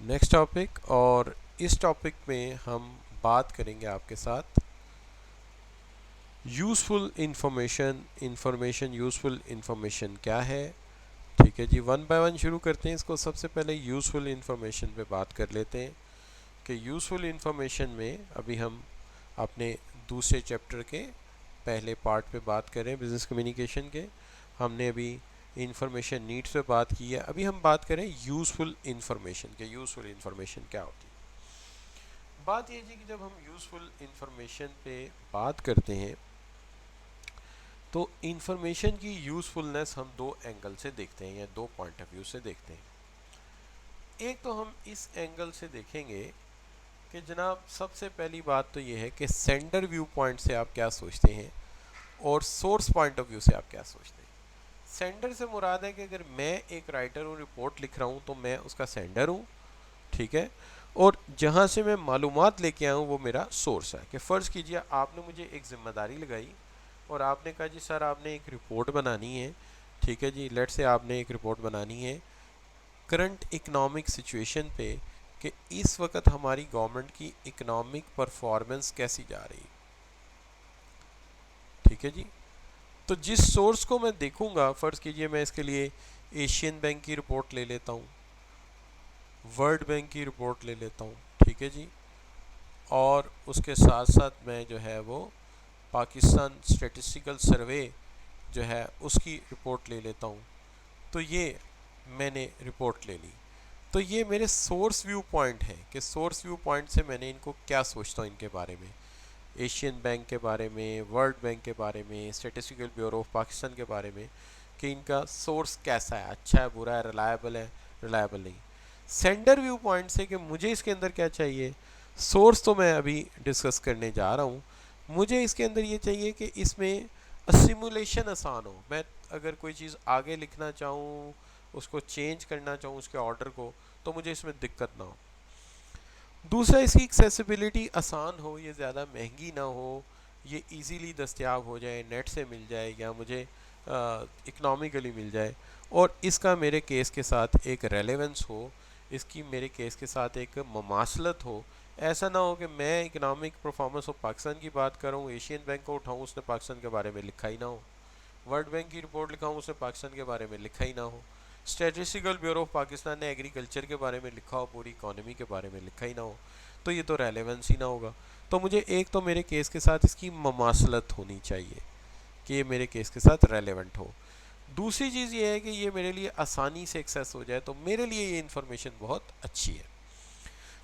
Next topic. और इस topic में हम बात करेंगे आपके साथ यूज़फुल इंफॉर्मेशन यूज़फुल इंफॉर्मेशन क्या है। ठीक है जी, वन बाय वन शुरू करते हैं इसको। सबसे पहले यूज़फुल इंफॉर्मेशन पे बात कर लेते हैं कि यूज़फुल इंफॉर्मेशन में अभी हम अपने दूसरे चैप्टर के पहले पार्ट पे बात कर रहे हैं, बिजनेस कम्युनिकेशन के। हमने अभी इंफॉर्मेशन नीड्स पे बात की है, अभी हम बात करें यूज़फुल इंफॉर्मेशन के। यूज़फुल इंफॉर्मेशन क्या होती है? बात ये जी कि जब हम यूज़फुल इंफॉर्मेशन पे बात करते हैं तो इंफॉर्मेशन की यूज़फुलनेस हम दो एंगल से देखते हैं या दो पॉइंट ऑफ व्यू से देखते हैं। एक तो हम इस एंगल से देखेंगे कि जनाब सबसे पहली बात तो ये है कि सेंडर व्यू पॉइंट से आप क्या सोचते हैं और सोर्स पॉइंट ऑफ व्यू से आप क्या सोचते हैं। सेंडर से मुराद है कि अगर मैं एक राइटर हूँ, रिपोर्ट लिख रहा हूँ, तो मैं उसका सेंडर हूँ। ठीक है। और जहाँ से मैं मालूमात लेके आया हूँ वो मेरा सोर्स है। कि फ़र्ज़ कीजिए आपने मुझे एक ज़िम्मेदारी लगाई और आपने कहा जी सर आपने एक रिपोर्ट बनानी है। ठीक है जी, लेट से आपने एक रिपोर्ट बनानी है करंट इकोनॉमिक सिचुएशन पे कि इस वक्त हमारी गवर्नमेंट की इकोनॉमिक परफॉर्मेंस कैसी जा रही है। ठीक है जी। तो जिस सोर्स को मैं देखूंगा, फ़र्ज़ कीजिए मैं इसके लिए एशियन बैंक की रिपोर्ट ले लेता हूँ, वर्ल्ड बैंक की रिपोर्ट ले लेता हूँ। ठीक है जी। और उसके साथ साथ मैं जो है वो पाकिस्तान स्टैटिस्टिकल सर्वे जो है उसकी रिपोर्ट ले लेता हूँ। तो ये मैंने रिपोर्ट ले ली। तो ये मेरे सोर्स व्यू पॉइंट है कि सोर्स व्यू पॉइंट से मैंने इनको क्या सोचता हूँ इनके बारे में, एशियन बैंक के बारे में, वर्ल्ड बैंक के बारे में, स्टैटिस्टिकल ब्यूरो ऑफ पाकिस्तान के बारे में, कि इनका सोर्स कैसा है, अच्छा है, बुरा है, रिलायबल नहीं। सेंडर व्यू पॉइंट से कि मुझे इसके अंदर क्या चाहिए। सोर्स तो मैं अभी डिस्कस करने जा रहा हूँ। मुझे इसके अंदर ये चाहिए कि इसमें सिमुलेशन आसान हो। मैं अगर कोई चीज़ आगे लिखना चाहूँ, उसको चेंज करना चाहूँ उसके ऑर्डर को, तो मुझे इसमें दिक्कत ना हो। दूसरा, इसकी एक्सेसिबिलिटी आसान हो, ये ज़्यादा महंगी ना हो, ये इजीली दस्तयाब हो जाए, नेट से मिल जाए या मुझे इकनॉमिकली मिल जाए। और इसका मेरे केस के साथ एक रेलेवेंस हो, इसकी मेरे केस के साथ एक ममासलत हो। ऐसा ना हो कि मैं इकनॉमिक परफॉर्मेंस ऑफ पाकिस्तान की बात कर रहा हूँ, एशियन बैंक को उठाऊँ, उसने पाकिस्तान के बारे में लिखा ही ना हो, वर्ल्ड बैंक की रिपोर्ट लिखाऊँ, उसने पाकिस्तान के बारे में लिखा ही ना हो, स्टैटिस्टिकल ब्यूरो ऑफ पाकिस्तान ने एग्रीकल्चर के बारे में लिखा हो, पूरी इकोनॉमी के बारे में लिखा ही ना हो, तो ये तो रेलेवेंस ही ना होगा। तो मुझे एक तो मेरे केस के साथ इसकी ममासलत होनी चाहिए कि ये मेरे केस के साथ रेलेवेंट हो। दूसरी चीज़ ये है कि ये मेरे लिए आसानी से एक्सेस हो जाए, तो मेरे लिए ये इन्फॉर्मेशन बहुत अच्छी है।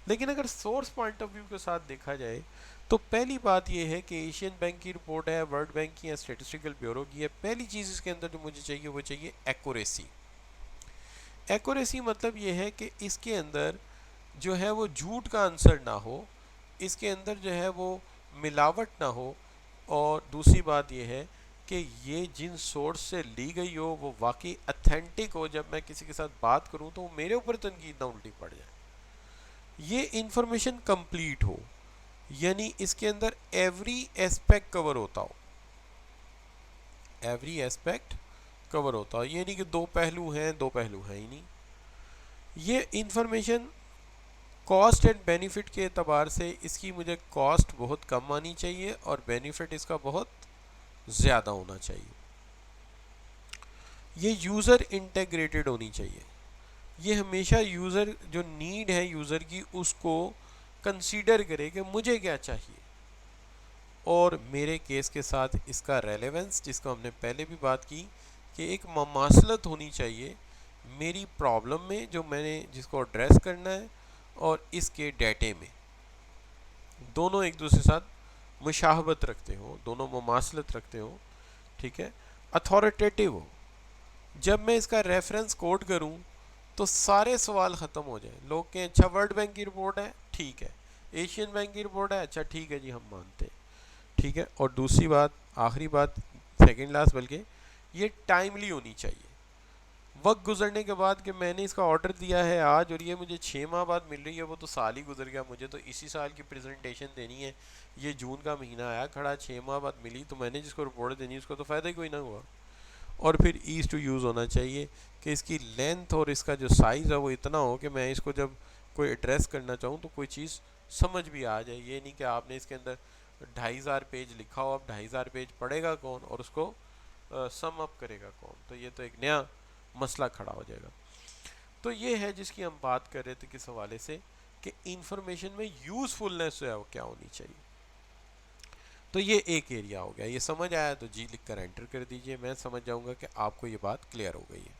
लेकिन अगर सोर्स पॉइंट ऑफ व्यू के साथ देखा जाए तो पहली बात यह है कि एशियन बैंक की रिपोर्ट है, वर्ल्ड बैंक की है, स्टैटिस्टिकल ब्यूरो की है। पहली चीज़ इसके अंदर जो मुझे चाहिए वो चाहिए एक्यूरेसी। एक्यूरेसी मतलब ये है कि इसके अंदर जो है वो झूठ का आंसर ना हो, इसके अंदर जो है वो मिलावट ना हो। और दूसरी बात यह है कि ये जिन सोर्स से ली गई हो वो वाकई अथेंटिक हो, जब मैं किसी के साथ बात करूं तो मेरे ऊपर तनकीद ना उल्टी पड़ जाए। ये इंफॉर्मेशन कंप्लीट हो, यानी इसके अंदर एवरी एस्पेक्ट कवर होता हो, एवरी एस्पेक्ट कवर होता हो। ये नहीं कि दो पहलू हैं, दो पहलू हैं ही नहीं। ये इंफॉर्मेशन कॉस्ट एंड बेनिफिट के एतबार से इसकी मुझे कॉस्ट बहुत कम आनी चाहिए और बेनिफिट इसका बहुत ज़्यादा होना चाहिए। ये यूज़र इंटेग्रेटेड होनी चाहिए। ये हमेशा यूज़र जो नीड है यूज़र की उसको कंसीडर करे कि मुझे क्या चाहिए। और मेरे केस के साथ इसका रेलेवेंस, जिसको हमने पहले भी बात की, कि एक ममासलत होनी चाहिए मेरी प्रॉब्लम में जो मैंने जिसको एड्रेस करना है और इसके डेटे में, दोनों एक दूसरे के साथ मुशाहबत रखते हो, दोनों ममासलत रखते हो। ठीक है। अथॉरिटेटिव हो, जब मैं इसका रेफरेंस कोड करूं तो सारे सवाल ख़त्म हो जाए। लोग कहें अच्छा वर्ल्ड बैंक की रिपोर्ट है, ठीक है, एशियन बैंक की रिपोर्ट है, अच्छा ठीक है जी हम मानते हैं। ठीक है। और दूसरी बात, आखिरी बात, सेकंड लास्ट बल्कि, ये टाइमली होनी चाहिए। वक्त गुजरने के बाद कि मैंने इसका ऑर्डर दिया है आज और ये मुझे 6 माह बाद मिल रही है, वो तो साल ही गुजर गया, मुझे तो इसी साल की प्रेजेंटेशन देनी है, ये जून का महीना आया खड़ा, 6 माह बाद मिली, तो मैंने जिसको रिपोर्ट देनी उसको तो फ़ायदा ही कोई ना हुआ। और फिर ईज़ टू यूज़ होना चाहिए कि इसकी लेंथ और इसका जो साइज़ है वो इतना हो कि मैं इसको जब कोई एड्रेस करना चाहूँ तो कोई चीज़ समझ भी आ जाए। ये नहीं कि आपने इसके अंदर 2500 पेज लिखा हो, अब 2500 पेज पढ़ेगा कौन और उसको सम अप करेगा कौन, तो ये तो एक नया मसला खड़ा हो जाएगा। तो ये है जिसकी हम बात कर रहे थे किस हवाले से कि इंफॉर्मेशन में यूजफुलनेस जो है वो क्या होनी चाहिए। तो ये एक एरिया हो गया। ये समझ आया तो जी लिख कर एंटर कर दीजिए, मैं समझ जाऊंगा कि आपको ये बात क्लियर हो गई है।